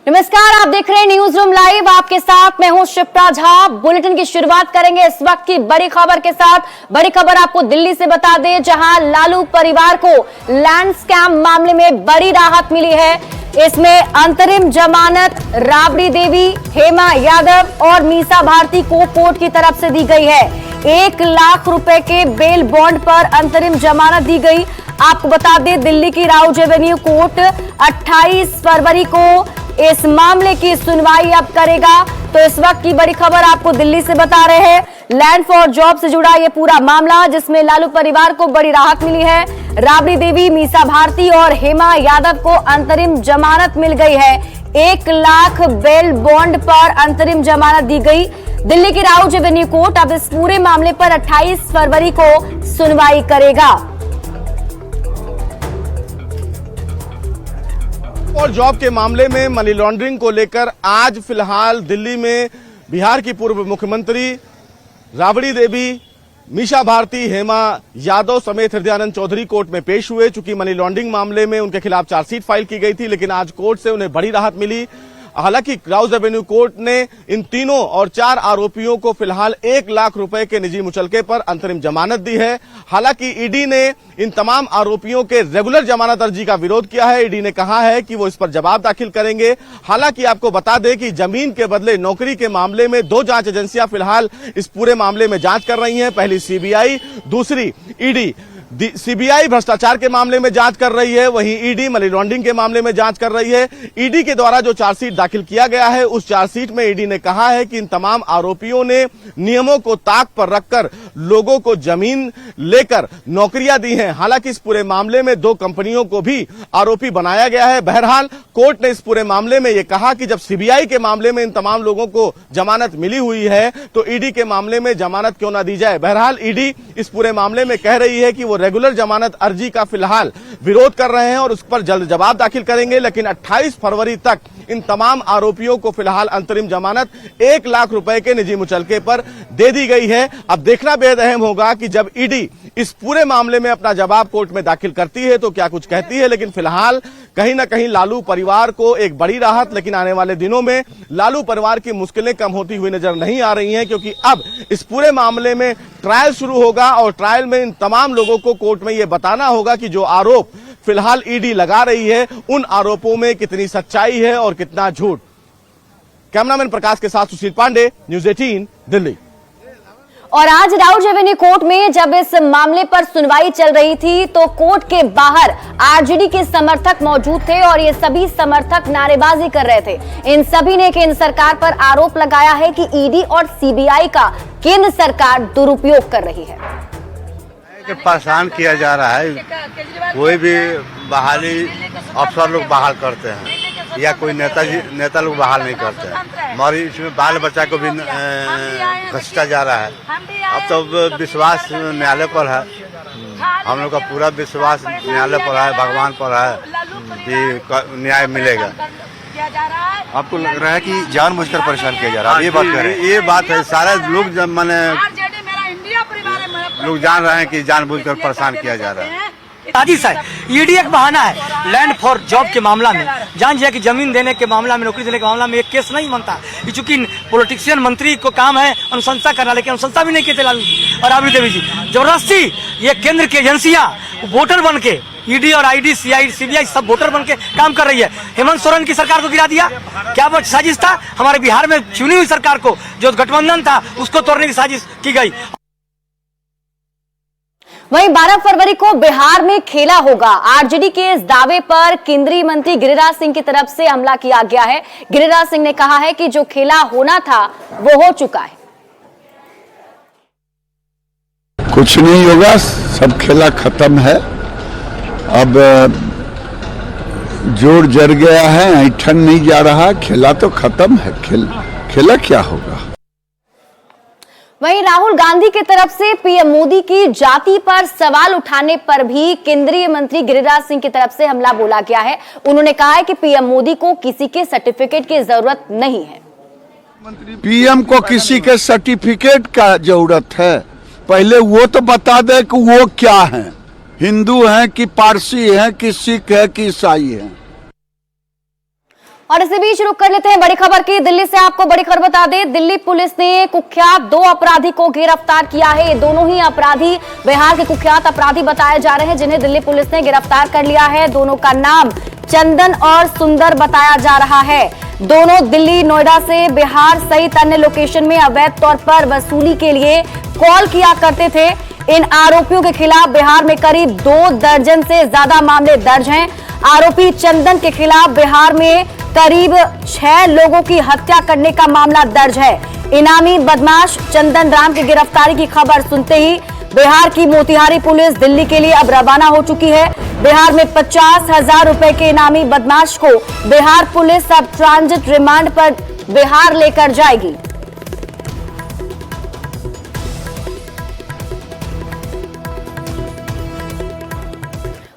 नमस्कार, आप देख रहे हैं न्यूज रूम लाइव। आपके साथ मैं हूं शिप्रा झा। बुलेटिन की शुरुआत करेंगे इस वक्त की बड़ी खबर के साथ। बड़ी खबर आपको दिल्ली से बता दें, जहां लालू परिवार को लैंड स्कैम मामले में बड़ी राहत मिली है। इसमें अंतरिम जमानत राबड़ी देवी, हेमा यादव और मीसा भारती को कोर्ट की तरफ से दी गई है। 1 लाख रुपए के बेल बॉन्ड पर अंतरिम जमानत दी गई। आपको बता दें, दिल्ली की राउज एवेन्यू कोर्ट 28 फरवरी को इस मामले की सुनवाई अब करेगा। तो इस वक्त की बड़ी खबर आपको दिल्ली से बता रहे हैं, लैंड फॉर जॉब से जुड़ा ये पूरा मामला, जिसमें लालू परिवार को बड़ी राहत मिली है। राबड़ी देवी, मीसा भारती और हेमा यादव को अंतरिम जमानत मिल गई है। 1 लाख बेल बॉन्ड पर अंतरिम जमानत दी गई। दिल्ली की राउज एवेन्यू कोर्ट अब इस पूरे मामले पर 28 फरवरी को सुनवाई करेगा। और जॉब के मामले में मनी लॉन्ड्रिंग को लेकर आज फिलहाल दिल्ली में बिहार की पूर्व मुख्यमंत्री राबड़ी देवी, मीसा भारती, हेमा यादव समेत हृदयानंद चौधरी कोर्ट में पेश हुए। चूंकि मनी लॉन्ड्रिंग मामले में उनके खिलाफ चार्जशीट फाइल की गई थी, लेकिन आज कोर्ट से उन्हें बड़ी राहत मिली। हालांकि राउज एवेन्यू कोर्ट ने इन तीनों और 4 आरोपियों को फिलहाल 1 लाख रुपए के निजी मुचलके पर अंतरिम जमानत दी है। हालांकि ईडी ने इन तमाम आरोपियों के रेगुलर जमानत अर्जी का विरोध किया है। ईडी ने कहा है कि वो इस पर जवाब दाखिल करेंगे। हालांकि आपको बता दें कि जमीन के बदले नौकरी के मामले में 2 जांच एजेंसियां फिलहाल इस पूरे मामले में जांच कर रही हैं। पहली सीबीआई, दूसरी ईडी। सीबीआई भ्रष्टाचार के मामले में जांच कर रही है, वहीं ईडी मनी लॉन्ड्रिंग के मामले में जांच कर रही है। ईडी के द्वारा जो चार्जशीट दाखिल किया गया है, उस चार्जशीट में ईडी ने कहा है कि इन तमाम आरोपियों ने नियमों को ताक पर रखकर लोगों को जमीन लेकर नौकरियां दी हैं। हालांकि इस पूरे मामले में 2 कंपनियों को भी आरोपी बनाया गया है। बहरहाल कोर्ट ने इस पूरे मामले में यह कहा कि जब सीबीआई के मामले में इन तमाम लोगों को जमानत मिली हुई है, तो ईडी के मामले में जमानत क्यों ना दी जाए। बहरहाल ईडी इस पूरे मामले में कह रही है कि वो रेगुलर जमानत अर्जी का फिलहाल विरोध कर रहे हैं और उस पर जल्द जवाब दाखिल करेंगे। लेकिन 28 फरवरी तक इन तमाम आरोपियों को फिलहाल अंतरिम जमानत 1 लाख रुपए के निजी मुचलके पर दे दी गई है। अब देखना बेहद अहम होगा कि जब ईडी इस पूरे मामले में अपना जवाब कोर्ट में दाखिल करती है तो क्या कुछ कहती है। लेकिन फिलहाल कहीं ना कहीं लालू परिवार को एक बड़ी राहत, लेकिन आने वाले दिनों में लालू परिवार की मुश्किलें कम होती हुई नजर नहीं आ रही हैं, क्योंकि अब इस पूरे मामले में ट्रायल शुरू होगा और ट्रायल में इन तमाम लोगों को कोर्ट में यह बताना होगा कि जो आरोप फिलहाल ईडी लगा रही है, उन आरोपों में कितनी सच्चाई है और कितना झूठ। कैमरामैन प्रकाश के साथ सुशील पांडे, न्यूज 18 दिल्ली। और आज राउज एवेन्यू कोर्ट में जब इस मामले पर सुनवाई चल रही थी, तो कोर्ट के बाहर आरजेडी के समर्थक मौजूद थे और ये सभी समर्थक नारेबाजी कर रहे थे। इन सभी ने केंद्र सरकार पर आरोप लगाया है कि ईडी और सीबीआई का केंद्र सरकार दुरुपयोग कर रही है। परेशान किया जा रहा है, कोई भी बहाली अफसर लोग बहाल करते हैं या कोई नेता लोग बहाल नहीं करते हैं। हमारी इसमें बाल बच्चा को भी घसीटा जा रहा है। अब तो विश्वास न्यायालय पर है, हम लोग का पूरा विश्वास न्यायालय पर है, भगवान पर है कि न्याय मिलेगा। आपको लग रहा है कि जानबूझकर परेशान किया जा रहा है? ये बात है, सारे लोग जब मैंने लोग जान रहे हैं कि जानबूझकर परेशान किया जा रहा है। साजिश है, ईडी एक बहाना है। लैंड फॉर जॉब के मामला में जान जाए कि जमीन देने के मामला में, नौकरी देने के मामला में एक केस नहीं बनता। चूंकि पॉलिटिशियन मंत्री को काम है अनुशंसा करना, लेकिन अनुशंसा भी नहीं किए थे लालू और राबड़ी देवी जी। जबरदस्ती ये केंद्र की एजेंसियां वोटर बन के, ईडी और आईडी, सीबीआई सब वोटर बन के काम कर रही है। हेमंत सोरेन की सरकार को गिरा दिया। क्या वो साजिश था? हमारे बिहार में चुनी हुई सरकार को, जो गठबंधन था, उसको तोड़ने की साजिश की गई। वहीं 12 फरवरी को बिहार में खेला होगा। आरजेडी के इस दावे पर केंद्रीय मंत्री गिरिराज सिंह की तरफ से हमला किया गया है। गिरिराज सिंह ने कहा है कि जो खेला होना था वो हो चुका है। कुछ नहीं होगा, सब खेला खत्म है। अब जोर जर गया है, ऐठन नहीं जा रहा, खेला तो खत्म है। खेला क्या होगा। वहीं राहुल गांधी की तरफ से पीएम मोदी की जाति पर सवाल उठाने पर भी केंद्रीय मंत्री गिरिराज सिंह की तरफ से हमला बोला गया है। उन्होंने कहा है कि पीएम मोदी को किसी के सर्टिफिकेट की जरूरत नहीं है। पीएम को किसी के सर्टिफिकेट का जरूरत है? पहले वो तो बता दे कि वो क्या है, हिंदू हैं कि पारसी हैं कि सिख है कि ईसाई हैं। और इसी बीच रुक कर लेते हैं बड़ी खबर की। दिल्ली से आपको बड़ी खबर बता दें, दिल्ली पुलिस ने कुख्यात 2 अपराधी को गिरफ्तार किया है। ये दोनों ही अपराधी बिहार के कुख्यात अपराधी बताए जा रहे हैं, जिन्हें दिल्ली पुलिस ने गिरफ्तार कर लिया है। दोनों का नाम चंदन और सुंदर बताया जा रहा है। दोनों दिल्ली, नोएडा से बिहार सहित अन्य लोकेशन में अवैध तौर पर वसूली के लिए कॉल किया करते थे। इन आरोपियों के खिलाफ बिहार में करीब 2 दर्जन से ज्यादा मामले दर्ज हैं। आरोपी चंदन के खिलाफ बिहार में करीब 6 लोगों की हत्या करने का मामला दर्ज है। इनामी बदमाश चंदन राम की गिरफ्तारी की खबर सुनते ही बिहार की मोतिहारी पुलिस दिल्ली के लिए अब रवाना हो चुकी है। बिहार में 50,000 रुपए के इनामी बदमाश को बिहार पुलिस अब ट्रांजिट रिमांड पर बिहार लेकर जाएगी।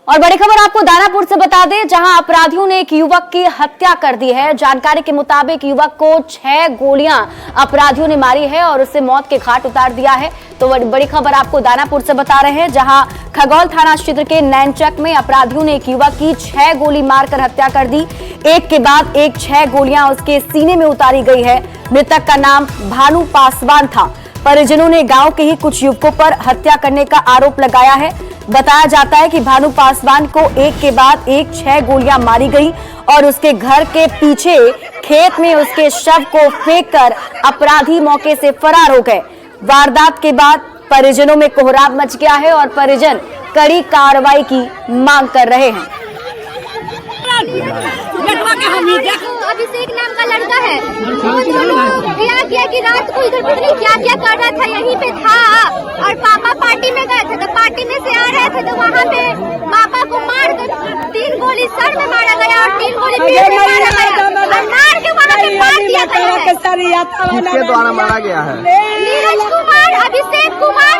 और बड़ी खबर आपको दानापुर से बता दें, जहां अपराधियों ने एक युवक की हत्या कर दी है। जानकारी के मुताबिक युवक को 6 गोलियां अपराधियों ने मारी है और उसे मौत के घाट उतार दिया है। तो बड़ी खबर आपको दानापुर से बता रहे हैं, जहां खगौल थाना क्षेत्र के नैनचक में अपराधियों ने एक युवक की 6 गोली मारकर हत्या कर दी। एक के बाद एक 6 गोलियां उसके सीने में उतारी गई है। मृतक का नाम भानु पासवान था। परिजनों ने गांव के ही कुछ युवकों पर हत्या करने का आरोप लगाया है। बताया जाता है कि भानु पासवान को एक के बाद एक 6 गोलियां मारी गई और उसके घर के पीछे खेत में उसके शव को फेंककर अपराधी मौके से फरार हो गए। वारदात के बाद परिजनों में कोहराम मच गया है और परिजन कड़ी कार्रवाई की मांग कर रहे हैं। अभिषेक नाम का लड़का है, ब्याह किया कि रात को इधर पता नहीं क्या क्या कर रहा था, यहीं पे था। और पापा पार्टी में गए थे, तो पार्टी में से आ रहे थे, तो वहाँ पे पापा को मार कर 3 गोली सर में मारा गया और 3 गोली पेट में मारा गया और मार के वहाँ पे मार दिया गया है। किसके द्वारा मारा गया है? नीरज कुमार, अभिषेक कुमार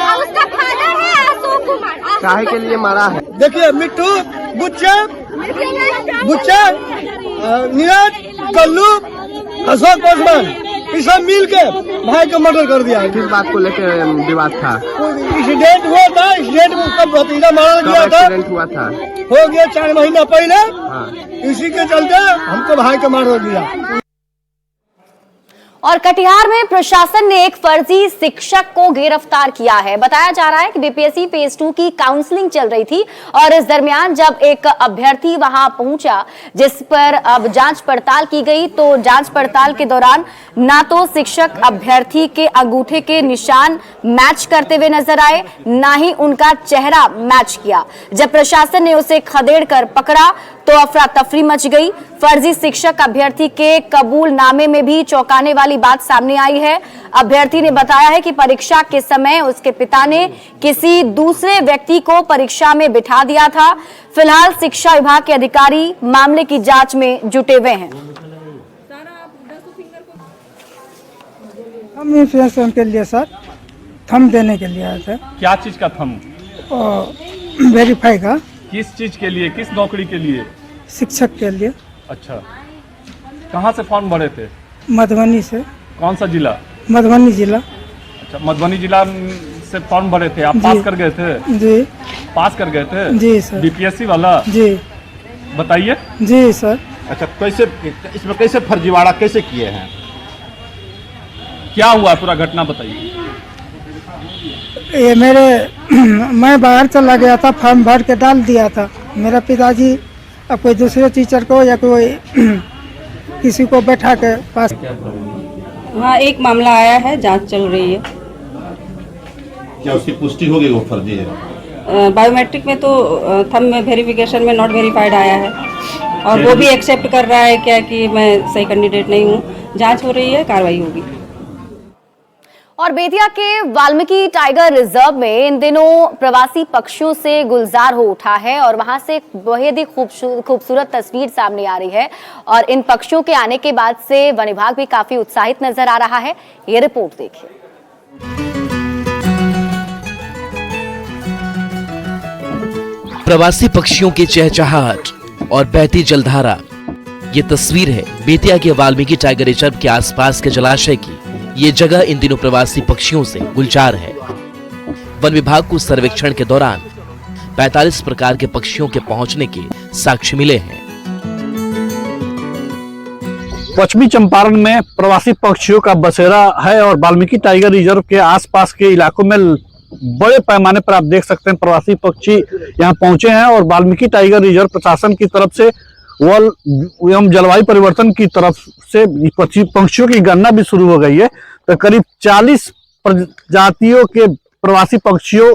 और उसका फादर है अशोक कुमार। काहे के लिए मारा है? देखिए मिट्टू, बुच्चे, नीरज, कल्लू, अशोक पासवान, ये सब मिल के भाई को मर्डर कर दिया है। किस बात को लेकर विवाद था? एक्सीडेंट हुआ था, एक्सीडेंट में उसका भतीजा मारा गया था। एक्सीडेंट हुआ था? हो गया 4 महीना पहले। हाँ। इसी के चलते हमको भाई को मार दिया। और कटिहार में प्रशासन ने एक फर्जी शिक्षक को गिरफ्तार किया है। बताया जा रहा है कि बीपीएससी फेज 2 की काउंसलिंग चल रही थी और इस दरमियान जब एक अभ्यर्थी वहां पहुंचा, जिस पर अब जांच पड़ताल की गई, तो जांच पड़ताल के दौरान ना तो शिक्षक अभ्यर्थी के अंगूठे के निशान मैच करते हुए नजर आए, ना ही उनका चेहरा मैच किया। जब प्रशासन ने उसे खदेड़ कर पकड़ा तो अफरा तफरी मच गई। फर्जी शिक्षक अभ्यर्थी के कबूलनामे में भी चौंकाने वाली बात सामने आई है। अभ्यर्थी ने बताया है कि परीक्षा के समय उसके पिता ने किसी दूसरे व्यक्ति को परीक्षा में बिठा दिया था। फिलहाल शिक्षा विभाग के अधिकारी मामले की जांच में जुटे हुए हैं। हम इंफॉर्मेशन के लिए सर थंब देने के लिए आए थे। क्या चीज का थंब? वेरीफाई का। किस चीज के लिए, किस नौकरी के लिए? शिक्षक के लिए। अच्छा, कहाँ से फॉर्म भरे थे? मधुबनी से। कौन सा जिला? मधुबनी जिला। अच्छा, मधुबनी जिला से फॉर्म भरे थे। आप पास कर गए थे? जी। पास कर गए थे? जी सर। बीपीएससी वाला? जी। बताइए। जी सर। अच्छा, कैसे इसमें कैसे फर्जीवाड़ा कैसे किए हैं? क्या हुआ, पूरा घटना बताइए। ये मैं बाहर चला गया था, फॉर्म भर के डाल दिया था। मेरा पिताजी अब कोई दूसरे टीचर को या कोई किसी को बैठा के पास। हाँ, एक मामला आया है, जांच चल रही है। क्या उसकी पुष्टि हो गई वो फर्जी है? बायोमेट्रिक में तो थंब में वेरिफिकेशन में नॉट वेरीफाइड आया है और वो भी एक्सेप्ट कर रहा है क्या कि मैं सही कैंडिडेट नहीं हूँ। जांच हो रही है, कार्रवाई होगी। और बेतिया के वाल्मीकि टाइगर रिजर्व में इन दिनों प्रवासी पक्षियों से गुलजार हो उठा है और वहां से बेहद ही खूबसूरत तस्वीर सामने आ रही है। और इन पक्षियों के आने के बाद से वन विभाग भी काफी उत्साहित नजर आ रहा है। ये रिपोर्ट देखिए। प्रवासी पक्षियों की चहचहाट और बहती जलधारा, ये तस्वीर है बेतिया के वाल्मीकि टाइगर रिजर्व के आसपास के जलाशय की। ये जगह इन दिनों प्रवासी पक्षियों से गुलजार है। वन विभाग को सर्वेक्षण के दौरान 45 प्रकार के पक्षियों के पहुंचने के साक्ष्य मिले हैं। पश्चिमी चंपारण में प्रवासी पक्षियों का बसेरा है और वाल्मीकि टाइगर रिजर्व के आसपास के इलाकों में बड़े पैमाने पर आप देख सकते हैं प्रवासी पक्षी यहाँ पहुंचे हैं और वाल्मीकि टाइगर रिजर्व प्रशासन की तरफ से एवं जलवायु परिवर्तन की तरफ से पक्षियों की गणना भी शुरू हो गई है। तो करीब 40 प्रजातियों के प्रवासी पक्षियों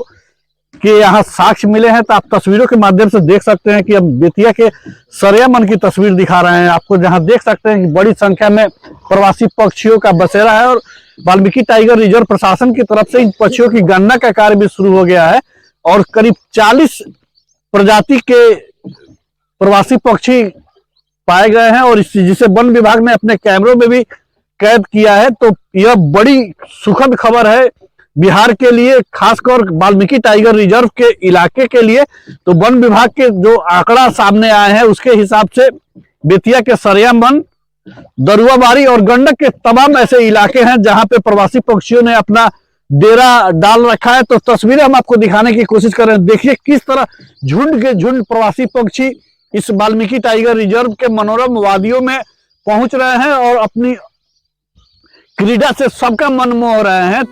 के यहाँ साक्ष्य मिले हैं। तो आप तस्वीरों के माध्यम से देख सकते हैं कि हम बेतिया के सरियामन की तस्वीर दिखा रहे हैं आपको, जहाँ देख सकते हैं कि बड़ी संख्या में प्रवासी पक्षियों का बसेरा है और वाल्मीकि टाइगर रिजर्व प्रशासन की तरफ से इन पक्षियों की गणना का कार्य भी शुरू हो गया है और करीब 40 प्रजाति के प्रवासी पक्षी पाए गए हैं और जिसे वन विभाग ने अपने कैमरों में भी कैद किया है। तो यह बड़ी सुखद खबर है बिहार के लिए, खासकर वाल्मीकि टाइगर रिजर्व के इलाके के लिए। तो वन विभाग के जो आंकड़ा सामने आए हैं उसके हिसाब से बेतिया के सरियामन, दरुआबारी और गंडक के तमाम ऐसे इलाके हैं जहां पे प्रवासी पक्षियों ने अपना डेरा डाल रखा है। तो तस्वीरें हम आपको दिखाने की कोशिश कर रहे हैं। देखिए किस तरह झुंड के झुंड प्रवासी पक्षी इस वाल्मीकि टाइगर रिजर्व के मनोरम वादियों में पहुंच रहे हैं और अपनी क्रीड़ा से सबका मन मोह रहे हैं।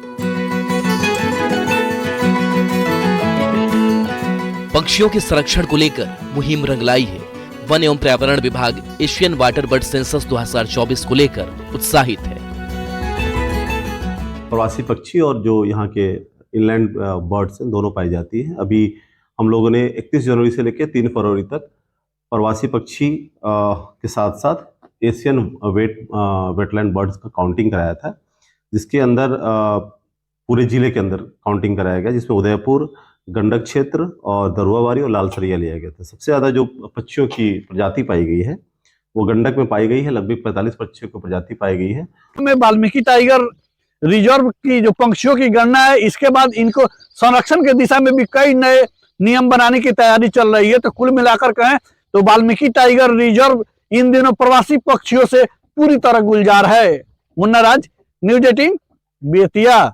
पक्षियों के संरक्षण को लेकर मुहिम रंग लाई है। वन एवं पर्यावरण विभाग एशियन वाटर बर्ड सेंसस 2024 को लेकर उत्साहित है। प्रवासी पक्षी और जो यहाँ के इनलैंड बर्ड्स हैं दोनों पाई जाती है। अभी हम लोगों ने 31 जनवरी से लेकर 3 फरवरी तक प्रवासी पक्षी के साथ साथ एशियन वेटलैंड बर्ड्स का काउंटिंग कराया था, जिसके अंदर पूरे जिले के अंदर काउंटिंग कराया गया, जिसमें उदयपुर, गंडक क्षेत्र और दरुआबारी और लालसरिया लिया गया था। सबसे ज़्यादा जो पक्षियों की प्रजाति पाई गई है वो गंडक में पाई गई है, लगभग 45 पक्षियों की प्रजाति पाई गई है। वाल्मीकि टाइगर रिजर्व की जो पक्षियों की गणना है, इसके बाद इनको संरक्षण के दिशा में भी कई नए नियम बनाने की तैयारी चल रही है। तो कुल मिलाकर कहें तो वाल्मीकि टाइगर रिजर्व इन दिनों प्रवासी पक्षियों से पूरी तरह गुलजार है। मुन्ना राज, न्यूज 18, बेतिया।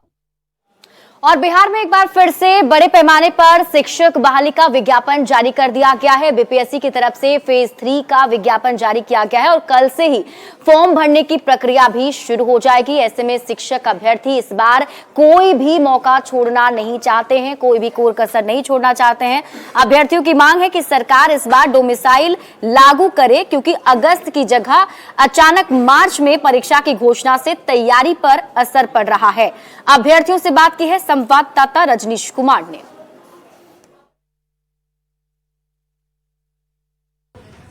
और बिहार में एक बार फिर से बड़े पैमाने पर शिक्षक बहाली का विज्ञापन जारी कर दिया गया है। बीपीएससी की तरफ से फेज 3 का विज्ञापन जारी किया गया है और कल से ही फॉर्म भरने की प्रक्रिया भी शुरू हो जाएगी। ऐसे में शिक्षक अभ्यर्थी इस बार कोई भी मौका छोड़ना नहीं चाहते हैं, कोई भी कोर कसर नहीं छोड़ना चाहते हैं। अभ्यर्थियों की मांग है कि सरकार इस बार डोमिसाइल लागू करे, क्योंकि अगस्त की जगह अचानक मार्च में परीक्षा की घोषणा से तैयारी पर असर पड़ रहा है। अभ्यर्थियों से बात की है संवाददाता रजनीश कुमार ने।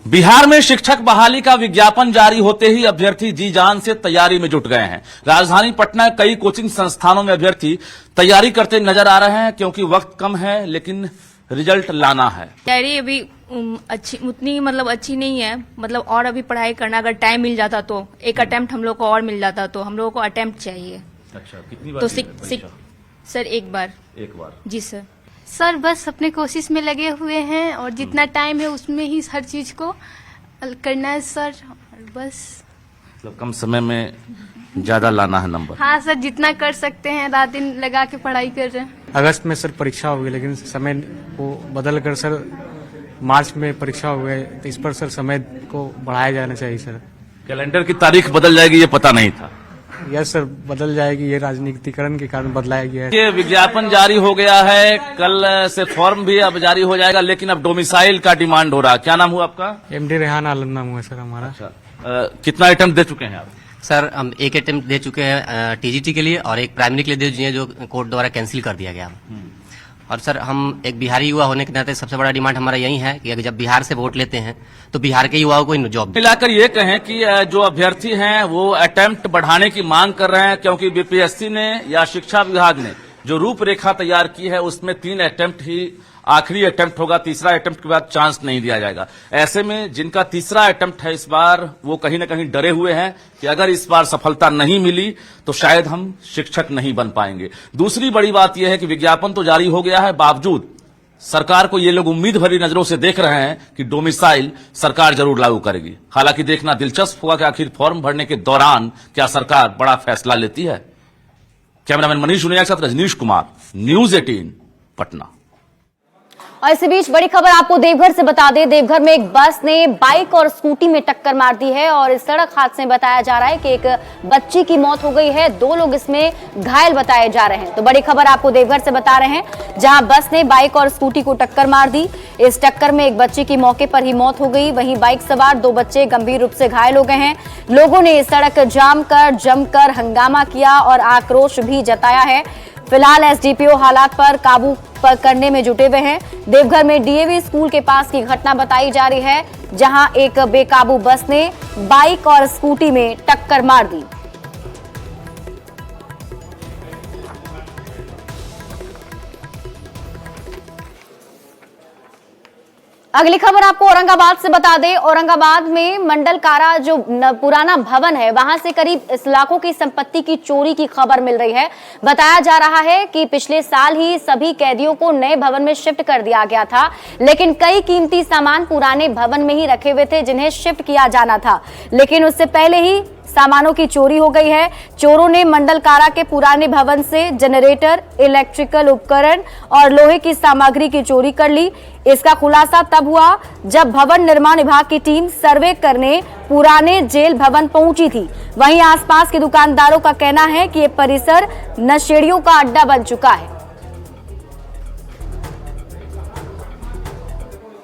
बिहार में शिक्षक बहाली का विज्ञापन जारी होते ही अभ्यर्थी जी जान से तैयारी में जुट गए हैं। राजधानी पटना के कई कोचिंग संस्थानों में अभ्यर्थी तैयारी करते नजर आ रहे हैं, क्योंकि वक्त कम है लेकिन रिजल्ट लाना है। तैयारी अभी अच्छी उतनी अच्छी नहीं है, और अभी पढ़ाई करना, अगर टाइम मिल जाता तो एक अटेम्प्ट हम लोग को और मिल जाता, तो हम लोगों को अटेम्प्ट चाहिए। अच्छा, कितनी बार? तो सर एक बार जी सर बस अपने कोशिश में लगे हुए हैं और जितना टाइम है उसमें ही हर चीज को करना है सर, बस कम समय में ज्यादा लाना है नंबर। हाँ सर, जितना कर सकते हैं, रात दिन लगा के पढ़ाई कर रहे हैं। अगस्त में सर परीक्षा होगी, लेकिन समय को बदल कर सर मार्च में परीक्षा हो गए, तो इस पर सर समय को बढ़ाया जाना चाहिए सर। कैलेंडर की तारीख बदल जाएगी ये पता नहीं था। यस सर, बदल जाएगी, ये राजनीतिकरण के कारण बदलाया गया है। ये विज्ञापन जारी हो गया है, कल से फॉर्म भी अब जारी हो जाएगा, लेकिन अब डोमिसाइल का डिमांड हो रहा है। क्या नाम हुआ आपका? एमडी रेहान आलम नाम हुआ सर हमारा। अच्छा, कितना अटेम्प्ट दे चुके हैं आप? सर हम एक अटेम्प्ट दे चुके हैं टीजीटी के लिए और एक प्राइमरी के लिए दे दिए, जो कोर्ट द्वारा कैंसिल कर दिया गया। और सर हम एक बिहारी युवा होने के नाते सबसे बड़ा डिमांड हमारा यही है कि अगर जब बिहार से वोट लेते हैं तो बिहार के युवाओं को जॉब मिलाकर ये कहें कि जो अभ्यर्थी हैं वो अटेम्प्ट बढ़ाने की मांग कर रहे हैं, क्योंकि बीपीएससी ने या शिक्षा विभाग ने जो रूपरेखा तैयार की है उसमें 3 अटेम्प्ट ही आखिरी अटेम्प्ट होगा, तीसरा अटेम्प्ट के बाद चांस नहीं दिया जाएगा। ऐसे में जिनका तीसरा अटेम्प्ट है इस बार, वो कहीं न कहीं डरे हुए हैं कि अगर इस बार सफलता नहीं मिली तो शायद हम शिक्षक नहीं बन पाएंगे। दूसरी बड़ी बात यह है कि विज्ञापन तो जारी हो गया है, बावजूद सरकार को ये लोग उम्मीद भरी नजरों से देख रहे हैं कि डोमिसाइल सरकार जरूर लागू करेगी। हालांकि देखना दिलचस्प होगा कि आखिर फॉर्म भरने के दौरान क्या सरकार बड़ा फैसला लेती है। कैमरामैन मनीष उनिया के साथ रजनीश कुमार, न्यूज 18 पटना। और इसी बीच बड़ी खबर आपको देवघर से बता दें। देवघर में एक बस ने बाइक और स्कूटी में टक्कर मार दी है और इस सड़क हादसे में बताया जा रहा है कि एक बच्ची की मौत हो गई है, 2 लोग इसमें घायल बताए जा रहे हैं। तो बड़ी खबर आपको देवघर से बता रहे हैं, जहां बस ने बाइक और स्कूटी को टक्कर मार दी। इस टक्कर में एक बच्ची की मौके पर ही मौत हो गई, वहीं बाइक सवार 2 बच्चे गंभीर रूप से घायल हो गए हैं। लोगों ने सड़क जाम कर जमकर हंगामा किया और आक्रोश भी जताया है। फिलहाल एसडीपीओ हालात पर काबू करने में जुटे हुए हैं। देवघर में डीएवी स्कूल के पास की घटना बताई जा रही है, जहां एक बेकाबू बस ने बाइक और स्कूटी में टक्कर मार दी। अगली खबर आपको औरंगाबाद से बता दें। औरंगाबाद में मंडल कारा जो पुराना भवन है, वहां से करीब इस लाखों की संपत्ति की चोरी की खबर मिल रही है। बताया जा रहा है कि पिछले साल ही सभी कैदियों को नए भवन में शिफ्ट कर दिया गया था, लेकिन कई कीमती सामान पुराने भवन में ही रखे हुए थे जिन्हें शिफ्ट किया जाना था, लेकिन उससे पहले ही सामानों की चोरी हो गई है। चोरों ने मंडल कारा के पुराने भवन से जनरेटर, इलेक्ट्रिकल उपकरण और लोहे की सामग्री की चोरी कर ली। इसका खुलासा तब हुआ जब भवन निर्माण विभाग की टीम सर्वे करने पुराने जेल भवन पहुंची थी। वहीं आसपास के दुकानदारों का कहना है कि ये परिसर नशेड़ियों का अड्डा बन चुका है।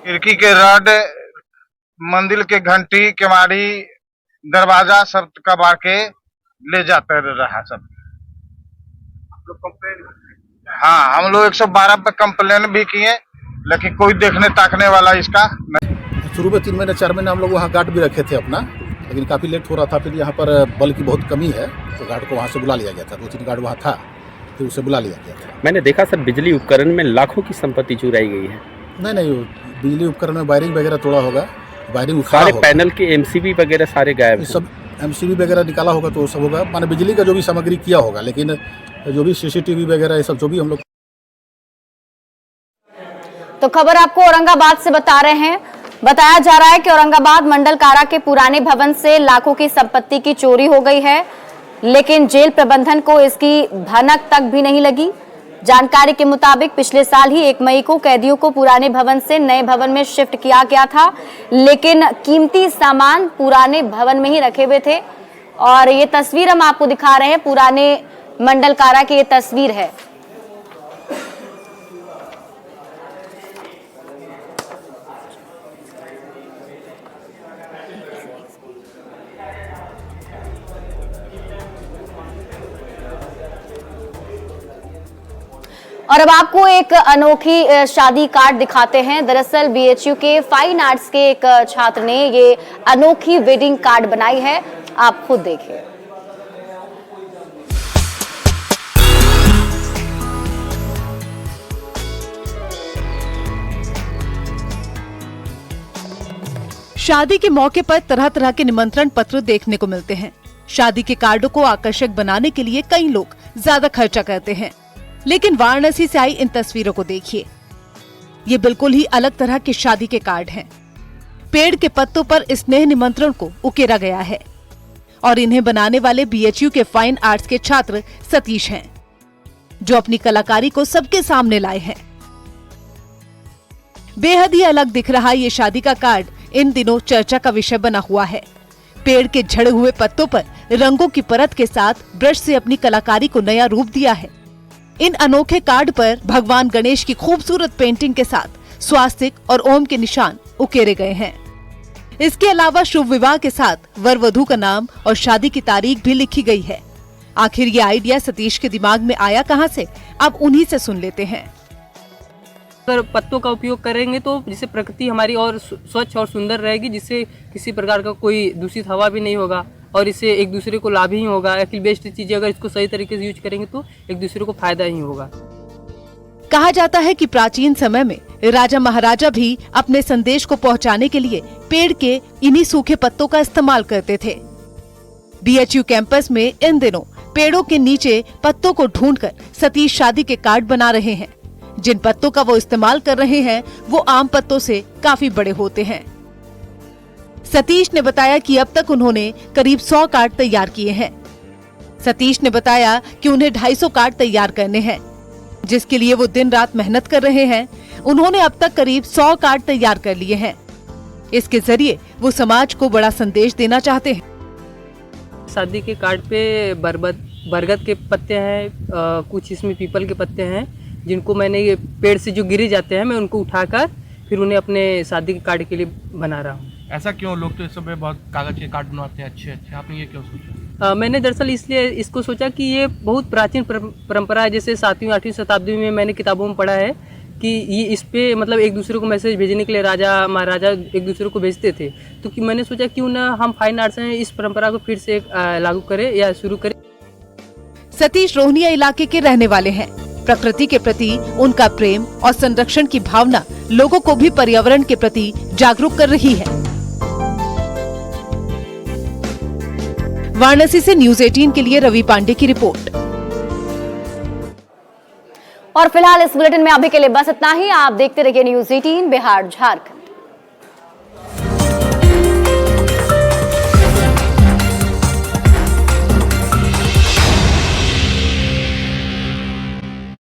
खिड़की के रड, मंदिर के घंटी, केवाड़ी, दरवाजा सब कबाड़ के ले जाते रहा सब। हाँ, हम लोग 112 पे कंप्लेन भी किए, लेकिन कोई देखने ताकने वाला इसका नहीं। शुरू में 3 महीने 4 महीने हम लोग वहाँ गार्ड भी रखे थे अपना, लेकिन काफ़ी लेट हो रहा था। फिर यहाँ पर बल की बहुत कमी है, तो गार्ड को वहाँ से बुला लिया गया था। 2-3 गार्ड वहाँ था, फिर उसे बुला लिया गया था। मैंने देखा सर, बिजली उपकरण में लाखों की संपत्ति चुराई गई है। नहीं, बिजली उपकरण में वायरिंग वगैरह तोड़ा होगा, वायरिंग सारे पैनल के एमसीबी वगैरह सारे गायब, सब एमसीबी वगैरह निकाला होगा तो सब होगा, माने बिजली का जो भी सामग्री किया होगा, लेकिन जो भी सीसीटीवी वगैरह ये सब जो भी हम लोग। तो खबर आपको औरंगाबाद से बता रहे हैं। बताया जा रहा है कि औरंगाबाद मंडल कारा के पुराने भवन से लाखों की संपत्ति की चोरी हो गई है, लेकिन जेल प्रबंधन को इसकी भनक तक भी नहीं लगी। जानकारी के मुताबिक पिछले साल ही 1 मई को कैदियों को पुराने भवन से नए भवन में शिफ्ट किया गया था, लेकिन कीमती सामान पुराने भवन में ही रखे हुए थे। और ये तस्वीर हम आपको दिखा रहे हैं, पुराने मंडल कारा की ये तस्वीर है। और अब आपको एक अनोखी शादी कार्ड दिखाते हैं। दरअसल बीएचयू के फाइन आर्ट्स के एक छात्र ने ये अनोखी वेडिंग कार्ड बनाई है, आप खुद देखिए। शादी के मौके पर तरह तरह के निमंत्रण पत्र देखने को मिलते हैं। शादी के कार्डों को आकर्षक बनाने के लिए कई लोग ज्यादा खर्चा करते हैं, लेकिन वाराणसी से आई इन तस्वीरों को देखिए। ये बिल्कुल ही अलग तरह के शादी के कार्ड हैं। पेड़ के पत्तों पर स्नेह निमंत्रण को उकेरा गया है और इन्हें बनाने वाले बीएचयू के फाइन आर्ट्स के छात्र सतीश हैं, जो अपनी कलाकारी को सबके सामने लाए हैं। बेहद ही अलग दिख रहा ये शादी का कार्ड इन दिनों चर्चा का विषय बना हुआ है। पेड़ के झड़े हुए पत्तों पर रंगों की परत के साथ ब्रश से अपनी कलाकारी को नया रूप दिया है। इन अनोखे कार्ड पर भगवान गणेश की खूबसूरत पेंटिंग के साथ स्वास्तिक और ओम के निशान उकेरे गए हैं। इसके अलावा शुभ विवाह के साथ वर वधू का नाम और शादी की तारीख भी लिखी गई है। आखिर ये आइडिया सतीश के दिमाग में आया कहां से, अब उन्हीं से सुन लेते हैं। अगर पत्तों का उपयोग करेंगे तो जिससे प्रकृति हमारी और स्वच्छ और सुंदर रहेगी, जिससे किसी प्रकार का कोई दूषित हवा भी नहीं होगा और इससे एक दूसरे को लाभ ही होगा। अखिल बेस्ट चीजें अगर इसको सही तरीके से यूज करेंगे तो एक दूसरे को फायदा ही होगा। कहा जाता है कि प्राचीन समय में राजा महाराजा भी अपने संदेश को पहुंचाने के लिए पेड़ के इन्हीं सूखे पत्तों का इस्तेमाल करते थे। बीएचयू कैंपस में इन दिनों पेड़ों के नीचे पत्तों को ढूंढकर सतीश शादी के कार्ड बना रहे हैं। जिन पत्तों का वो इस्तेमाल कर रहे हैं वो आम पत्तों से काफी बड़े होते हैं। सतीश ने बताया कि अब तक उन्होंने करीब 100 कार्ड तैयार किए हैं। सतीश ने बताया कि उन्हें 250 कार्ड तैयार करने हैं, जिसके लिए वो दिन रात मेहनत कर रहे हैं। उन्होंने अब तक करीब 100 कार्ड तैयार कर लिए हैं। इसके जरिए वो समाज को बड़ा संदेश देना चाहते हैं। शादी के कार्ड पे बरगद के पत्ते हैं, कुछ इसमें पीपल के पत्ते हैं, जिनको मैंने ये पेड़ से जो गिरे जाते हैं मैं उनको उठाकर फिर उन्हें अपने शादी के कार्ड के लिए बना रहा हूँ। ऐसा क्यों? लोग तो इस समय बहुत कागज के कार्ड बनवाते हैं अच्छे अच्छे, आपने ये क्यों सोचा? मैंने दरअसल इसलिए इसको सोचा कि ये बहुत प्राचीन परंपरा है। जैसे 7वीं 8वीं शताब्दी में मैंने किताबों में पढ़ा है कि ये इस पे मतलब एक दूसरे को मैसेज भेजने के लिए राजा महाराजा एक दूसरे को भेजते थे। तो कि मैंने सोचा क्यों ना हम फाइन आर्ट्स हैं इस परंपरा को फिर से लागू करें या शुरू करें। सतीश रोहनिया इलाके के रहने वाले हैं। प्रकृति के प्रति उनका प्रेम और संरक्षण की भावना लोगों को भी पर्यावरण के प्रति जागरूक कर रही है। वाराणसी से न्यूज़ 18 के लिए रवि पांडे की रिपोर्ट। और फिलहाल इस बुलेटिन में अभी के लिए बस इतना ही। आप देखते रहिए न्यूज़ 18 बिहार झारखंड।